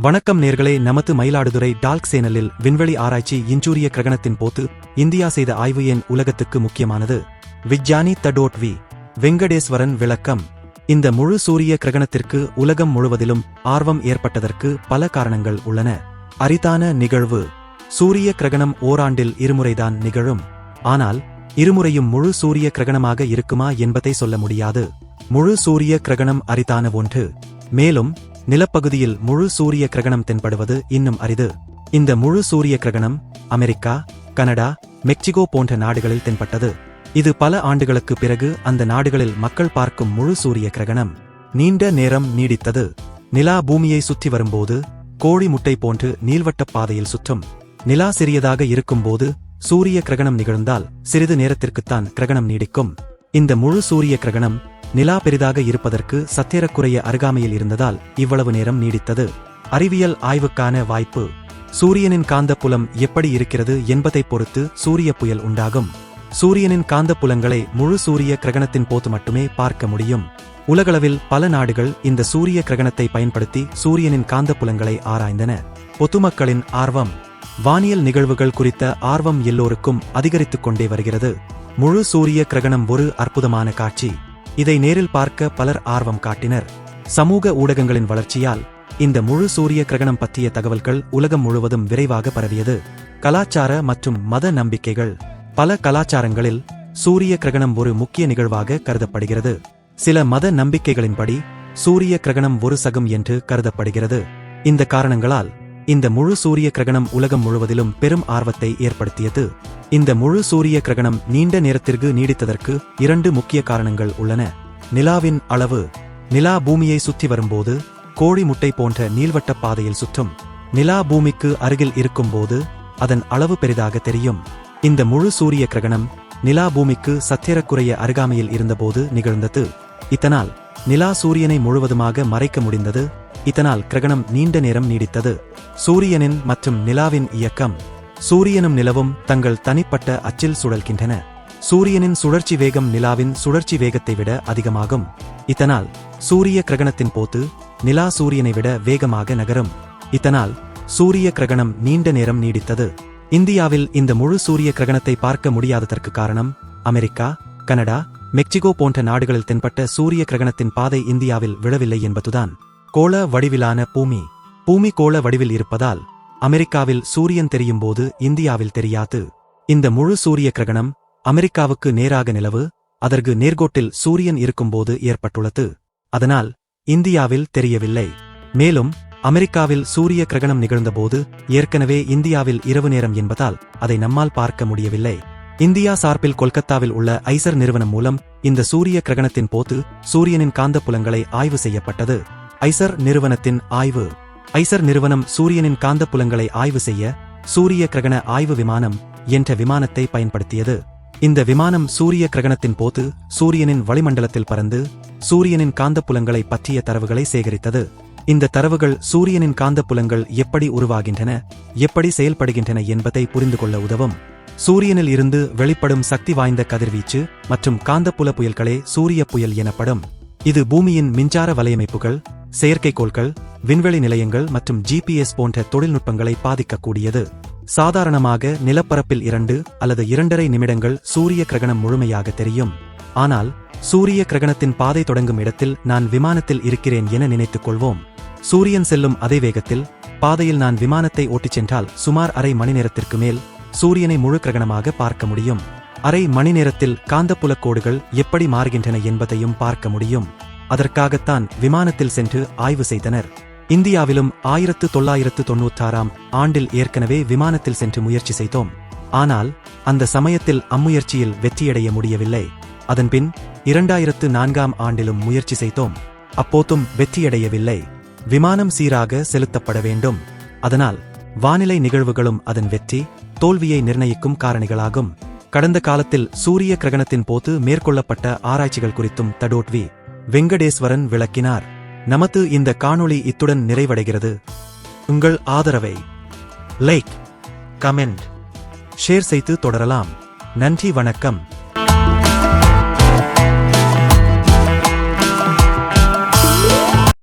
வணக்கம் நேர்களே, நமது மயிலாடுதுறை டால்க் சேனலில் விண்வெளி ஆராய்ச்சி இஞ்சூரிய கிரகணத்தின் போது இந்தியா செய்த ஆய்வு ஏன் உலகத்துக்கு முக்கியமானது? விஞ்ஞானி வி வெங்கடேஸ்வரன் விளக்கம். இந்த முழு சூரிய கிரகணத்திற்கு உலகம் முழுவதிலும் ஆர்வம் ஏற்பட்டதற்கு பல காரணங்கள் உள்ளன. அரிதான நிகழ்வு. சூரிய கிரகணம் ஓராண்டில் இருமுறைதான் நிகழும். ஆனால் இருமுறையும் முழு சூரிய கிரகணமாக இருக்குமா என்பதை சொல்ல முடியாது. முழு சூரிய கிரகணம் அரிதான ஒன்று. மேலும் நிலப்பகுதியில் முழு சூரிய கிரகணம் தென்படுவது இன்னும் அரிது. இந்த முழு சூரிய கிரகணம் அமெரிக்கா, கனடா, மெக்சிகோ போன்ற நாடுகளில் தென்பட்டது. இது பல ஆண்டுகளுக்கு பிறகு அந்த நாடுகளில் மக்கள் பார்க்கும் முழு சூரிய கிரகணம். நீண்ட நேரம் நீடித்தது. நிலா பூமியை சுற்றி வரும்போது கோழி முட்டை போன்று நீள்வட்டப் பாதையில் சுற்றும். நிலா சிறியதாக இருக்கும்போது சூரிய கிரகணம் நிகழ்ந்தால் சிறிது நேரத்திற்குத்தான் கிரகணம் நீடிக்கும். இந்த முழு சூரிய கிரகணம் நிலா பெரிதாக இருப்பதற்கு சற்றேறக்குறைய அருகாமையில் இருந்ததால் இவ்வளவு நேரம் நீடித்தது. அறிவியல் ஆய்வுக்கான வாய்ப்பு. சூரியனின் காந்தப்புலம் எப்படி இருக்கிறது என்பதைப் பொறுத்து சூரிய புயல் உண்டாகும். சூரியனின் காந்தப்புலங்களை முழு சூரிய கிரகணத்தின் போது மட்டுமே பார்க்க முடியும். உலகளவில் பல நாடுகள் இந்த சூரிய கிரகணத்தை பயன்படுத்தி சூரியனின் காந்தப்புலங்களை ஆராய்ந்தன. பொதுமக்களின் ஆர்வம். வானியல் நிகழ்வுகள் குறித்த ஆர்வம் எல்லோருக்கும் அதிகரித்துக் கொண்டே வருகிறது. முழு சூரிய கிரகணம் ஒரு அற்புதமான காட்சி. இதை நேரில் பார்க்க பலர் ஆர்வம் காட்டினர். சமூக ஊடகங்களின் வளர்ச்சியால் இந்த முழு சூரிய கிரகணம் பற்றிய தகவல்கள் உலகம் முழுவதும் விரைவாக பரவியது. கலாச்சார மற்றும் மத நம்பிக்கைகள். பல கலாச்சாரங்களில் சூரிய கிரகணம் ஒரு முக்கிய நிகழ்வாக கருதப்படுகிறது. சில மத நம்பிக்கைகளின்படி சூரிய கிரகணம் ஒரு சகம் என்று கருதப்படுகிறது. இந்த காரணங்களால் இந்த முழு சூரிய கிரகணம் உலகம் முழுவதிலும் பெரும் ஆர்வத்தை ஏற்படுத்தியது. இந்த முழு சூரிய கிரகணம் நீண்ட நேரத்திற்கு நீடித்ததற்கு இரண்டு முக்கிய காரணங்கள் உள்ளன. நிலாவின் அளவு. நிலா பூமியை சுற்றி வரும்போது கோழி முட்டை போன்ற நீள்வட்ட பாதையில் சுற்றும். நிலா பூமிக்கு அருகில் இருக்கும்போது அதன் அளவு பெரிதாக தெரியும். இந்த முழு சூரிய கிரகணம் நிலா பூமிக்கு சற்றேறக்குறைய அருகாமையில் இருந்தபோது நிகழ்ந்தது. இதனால் நிலா சூரியனை முழுவதுமாக மறைக்க முடிந்தது. இதனால் கிரகணம் நீண்ட நேரம் நீடித்தது. சூரியனின் மற்றும் நிலாவின் இயக்கம். சூரியனும் நிலவும் தங்கள் தனிப்பட்ட அச்சில் சுழல்கின்றன. சூரியனின் சுழற்சி வேகம் நிலாவின் சுழற்சி வேகத்தை விட அதிகமாகும். இதனால் சூரிய கிரகணத்தின் போது நிலா சூரியனை விட வேகமாக நகரும். இதனால் சூரிய கிரகணம் நீண்ட நேரம் நீடித்தது. இந்தியாவில் இந்த முழு சூரிய கிரகணத்தை பார்க்க முடியாததற்கு காரணம் அமெரிக்கா, கனடா, மெக்சிகோ போன்ற நாடுகளில் தென்பட்ட சூரிய கிரகணத்தின் பாதை இந்தியாவில் விழவில்லை என்பதுதான். கோள வடிவிலான பூமி. பூமி கோள வடிவில் இருப்பதால் அமெரிக்காவில் சூரியன் தெரியும் போது இந்தியாவில் தெரியாது. இந்த முழு சூரிய கிரகணம் அமெரிக்காவுக்கு நேராக நிலவு, அதற்கு நேர்கோட்டில் சூரியன் இருக்கும்போது ஏற்பட்டுள்ளது. அதனால் இந்தியாவில் தெரியவில்லை. மேலும் அமெரிக்காவில் சூரிய கிரகணம் நிகழ்ந்தபோது ஏற்கனவே இந்தியாவில் இரவு நேரம் என்பதால் அதை நம்மால் பார்க்க முடியவில்லை. இந்தியா சார்பில் கொல்கத்தாவில் உள்ள ஐசர் நிறுவனம் மூலம் இந்த சூரிய கிரகணத்தின் போது சூரியனின் காந்தப்புலங்களை ஆய்வு செய்யப்பட்டது. ஐசர் நிறுவனத்தின் ஆய்வு. ஐசர் நிறுவனம் சூரியனின் காந்தப்புலங்களை ஆய்வு செய்ய சூரிய கிரகண ஆய்வு விமானம் என்ற விமானத்தை பயன்படுத்தியது. இந்த விமானம் சூரிய கிரகணத்தின் போது சூரியனின் வளிமண்டலத்தில் பறந்து சூரியனின் காந்தப்புலங்களை பற்றிய தரவுகளை சேகரித்தது. இந்த தரவுகள் சூரியனின் காந்தப்புலங்கள் எப்படி உருவாகின்றன, எப்படி செயல்படுகின்றன என்பதை புரிந்து கொள்ள உதவும். சூரியனில் இருந்து வெளிப்படும் சக்தி வாய்ந்த கதிர்வீச்சு மற்றும் காந்தப்புல புயல்களே சூரிய புயல் எனப்படும். இது பூமியின் மின்சார வலையமைப்புகள், செயற்கைக்கோள்கள், விண்வெளி நிலையங்கள் மற்றும் GPS போன்ற தொழில்நுட்பங்களை பாதிக்கக்கூடியது. சாதாரணமாக நிலப்பரப்பில் 2 அல்லது 2.5 நிமிடங்கள் சூரிய கிரகணம் முழுமையாக தெரியும். ஆனால் சூரிய கிரகணத்தின் பாதை தொடங்கும் இடத்தில் நான் விமானத்தில் இருக்கிறேன் என நினைத்துக் கொள்வோம். சூரியன் செல்லும் அதே வேகத்தில் பாதையில் நான் விமானத்தை ஓட்டிச் சென்றால் சுமார் அரை மணி நேரத்திற்கு மேல் சூரியனை முழு கிரகணமாக பார்க்க முடியும். அரை மணி நேரத்தில் காந்தப்புலக் கோடுகள் எப்படி மாறுகின்றன என்பதையும் பார்க்க முடியும். அதற்காகத்தான் விமானத்தில் சென்று ஆய்வு செய்தனர். இந்தியாவிலும் 1996ஆம் ஆண்டில் ஏற்கனவே விமானத்தில் சென்று முயற்சி செய்தோம். ஆனால் அந்த சமயத்தில் அம்முயற்சியில் வெற்றியடைய முடியவில்லை. அதன்பின் 2004ஆம் ஆண்டிலும் முயற்சி செய்தோம். அப்போதும் வெற்றியடையவில்லை. விமானம் சீராக செலுத்தப்பட வேண்டும். அதனால் வானிலை நிகழ்வுகளும் அதன் வெற்றி தோல்வியை நிர்ணயிக்கும் காரணிகளாகும். கடந்த காலத்தில் சூரிய கிரகணத்தின் போது மேற்கொள்ளப்பட்ட ஆராய்ச்சிகள் குறித்தும் வி வெங்கடேஸ்வரன் விளக்கினார். நமது இந்த காணொளி இத்துடன் நிறைவடைகிறது. உங்கள் ஆதரவை லைக், கமெண்ட், ஷேர் செய்து தொடரலாம். நன்றி, வணக்கம்.